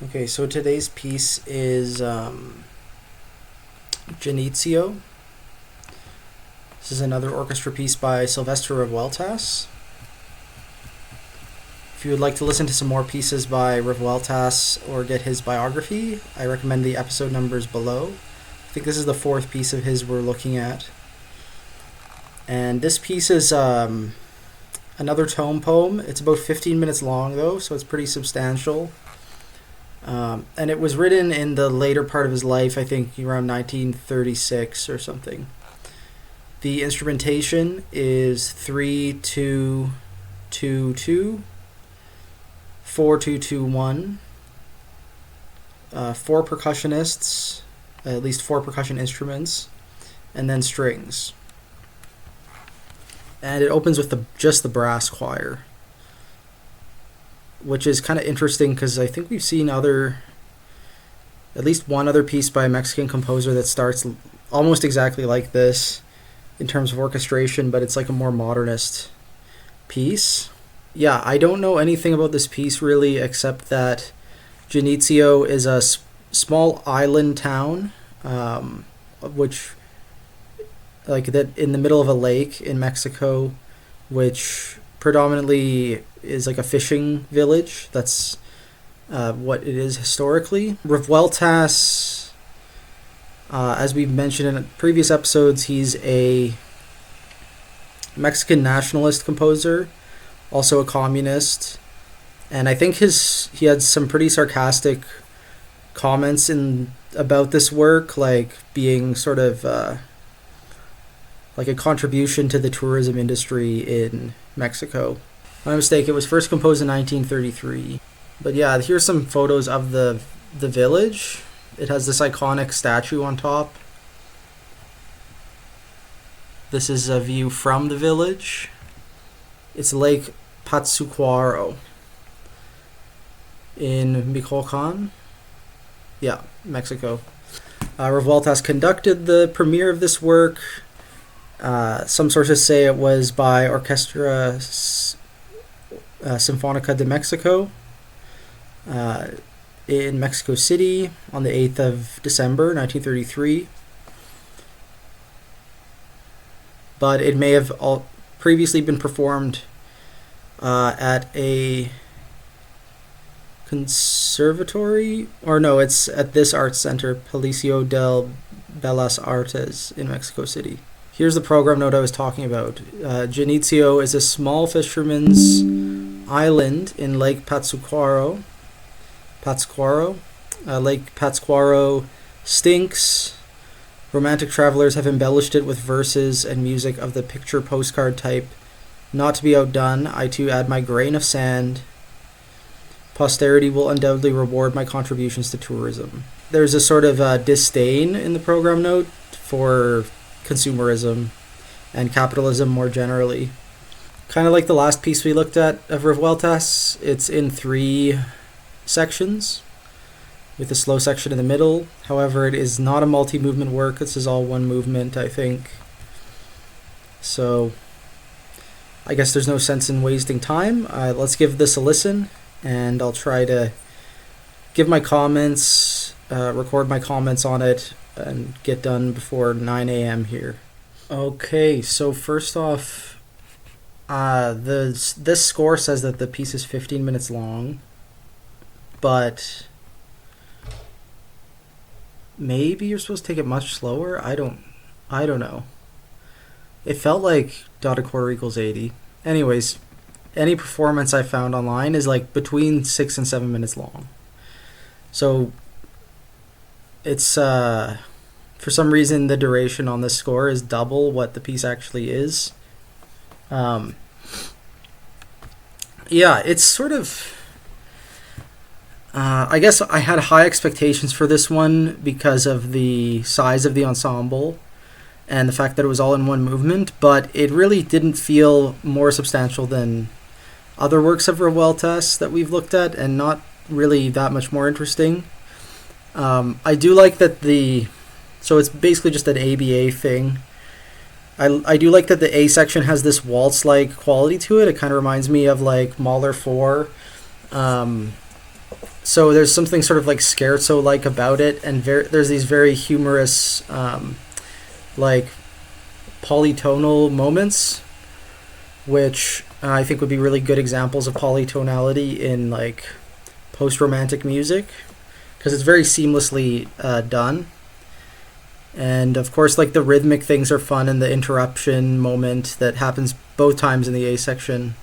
Okay, so today's piece is Janitzio. This is another orchestra piece by Sylvester Revueltas. If you would like to listen to some more pieces by Revueltas or get his biography, I recommend the episode numbers below. I think this is the fourth piece of his we're looking at. And this piece is another tone poem. It's about 15 minutes long though, so it's pretty substantial. And it was written in the later part of his life, I think around 1936 or something. The instrumentation is 3-2-2-2, 4-2-2-1, 4 percussionists, at least 4 percussion instruments, and then strings. And it opens with just the brass choir, which is kind of interesting because I think we've seen at least one other piece by a Mexican composer that starts almost exactly like this in terms of orchestration, but it's like a more modernist piece. Yeah, I don't know anything about this piece really except that Janitzio is a small island town, which like that in the middle of a lake in Mexico, which predominantly is like a fishing village. That's what it is historically. Revueltas, as we've mentioned in previous episodes, he's a Mexican nationalist composer, also a communist, and I think he had some pretty sarcastic comments about this work, like being sort of like a contribution to the tourism industry in Mexico. My mistake, it was first composed in 1933. But yeah, here's some photos of the village. It has this iconic statue on top. This is a view from the village. It's Lake Pátzcuaro in Michoacán. Yeah, Mexico. Revueltas conducted the premiere of this work. Some sources say it was by Orchestra Sinfónica de Mexico in Mexico City on the 8th of December 1933. But it may have previously been performed at a conservatory, or no, it's at this art center, Palacio del Bellas Artes in Mexico City. Here's the program note I was talking about. Janitzio is a small fisherman's island in Lake Pátzcuaro. Lake Pátzcuaro stinks. Romantic travelers have embellished it with verses and music of the picture postcard type. Not to be outdone, I too add my grain of sand. Posterity will undoubtedly reward my contributions to tourism. There's a sort of disdain in the program note for consumerism and capitalism more generally. Kind of like the last piece we looked at of Revueltas, it's in 3 sections with a slow section in the middle. However, it is not a multi-movement work. This is all one movement, I think. So I guess there's no sense in wasting time. Let's give this a listen, and I'll try to give my comments, record my comments on it, and get done before 9 a.m. here. Okay, so first off, this score says that the piece is 15 minutes long, but maybe you're supposed to take it much slower. I don't know. It felt like dotted quarter equals 80. Anyways, any performance I found online is like between 6 and 7 minutes long. So it's for some reason the duration on this score is double what the piece actually is. Yeah, it's sort of I guess I had high expectations for this one because of the size of the ensemble and the fact that it was all in one movement, but it really didn't feel more substantial than other works of Revueltas that we've looked at, and not really that much more interesting. I do like that so it's basically just an ABA thing. I do like that the A section has this waltz-like quality to it. It kind of reminds me of like Mahler 4, So there's something sort of like scherzo-like about it, and there's these very humorous, like polytonal moments, which I think would be really good examples of polytonality in like post-romantic music, because it's very seamlessly done. And of course, like the rhythmic things are fun, and the interruption moment that happens both times in the A section.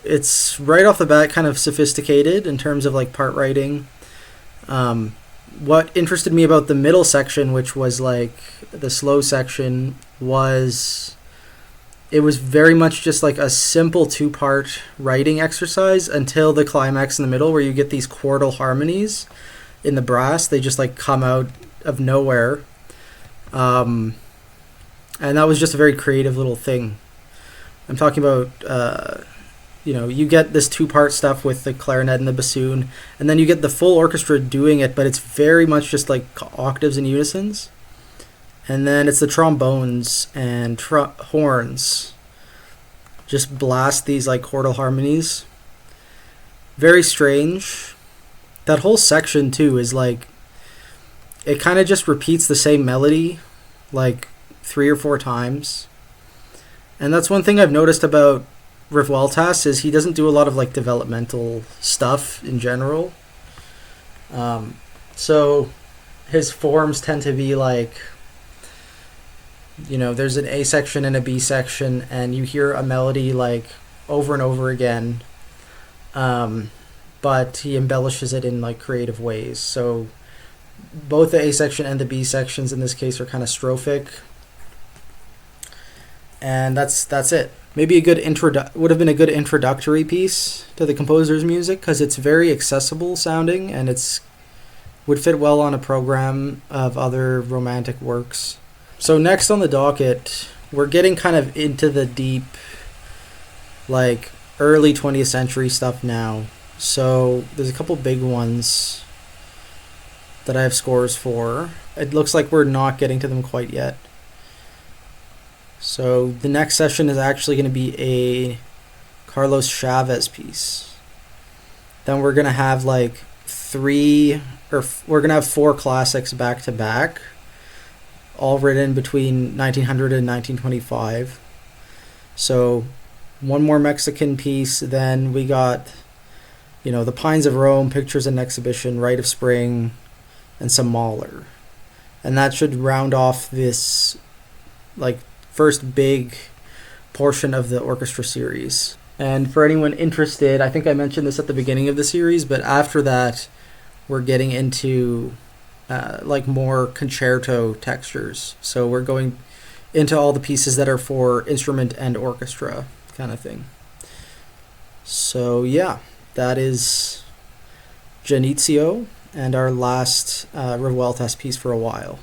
It's right off the bat kind of sophisticated in terms of like part writing. What interested me about the middle section, which was like the slow section, was it was very much just like a simple 2-part writing exercise until the climax in the middle, where you get these chordal harmonies in the brass. They just like come out of nowhere. And that was just a very creative little thing. I'm talking about, you get this 2-part stuff with the clarinet and the bassoon, and then you get the full orchestra doing it, but it's very much just like octaves and unisons. And then it's the trombones and horns just blast these like chordal harmonies. Very strange. That whole section too is like, it kind of just repeats the same melody like 3 or 4 times. And that's one thing I've noticed about Revueltas, is he doesn't do a lot of like developmental stuff in general. So his forms tend to be like, there's an A section and a B section, and you hear a melody like over and over again, but he embellishes it in like creative ways. So both the A section and the B sections in this case are kind of strophic, and that's it. Maybe would have been a good introductory piece to the composer's music, because it's very accessible sounding, and would fit well on a program of other romantic works. So next on the docket, we're getting kind of into the deep, like early 20th century stuff now. So there's a couple big ones that I have scores for. It looks like we're not getting to them quite yet. So the next session is actually going to be a Carlos Chavez piece. Then we're going to have like we're going to have 4 classics back to back, all written between 1900 and 1925. So one more Mexican piece, then we got, The Pines of Rome, Pictures and Exhibition, Rite of Spring, and some Mahler. And that should round off this like first big portion of the orchestra series. And for anyone interested, I think I mentioned this at the beginning of the series, but after that we're getting into like more concerto textures. So we're going into all the pieces that are for instrument and orchestra kind of thing. So yeah, that is Janitzio, and our last Revueltas piece for a while.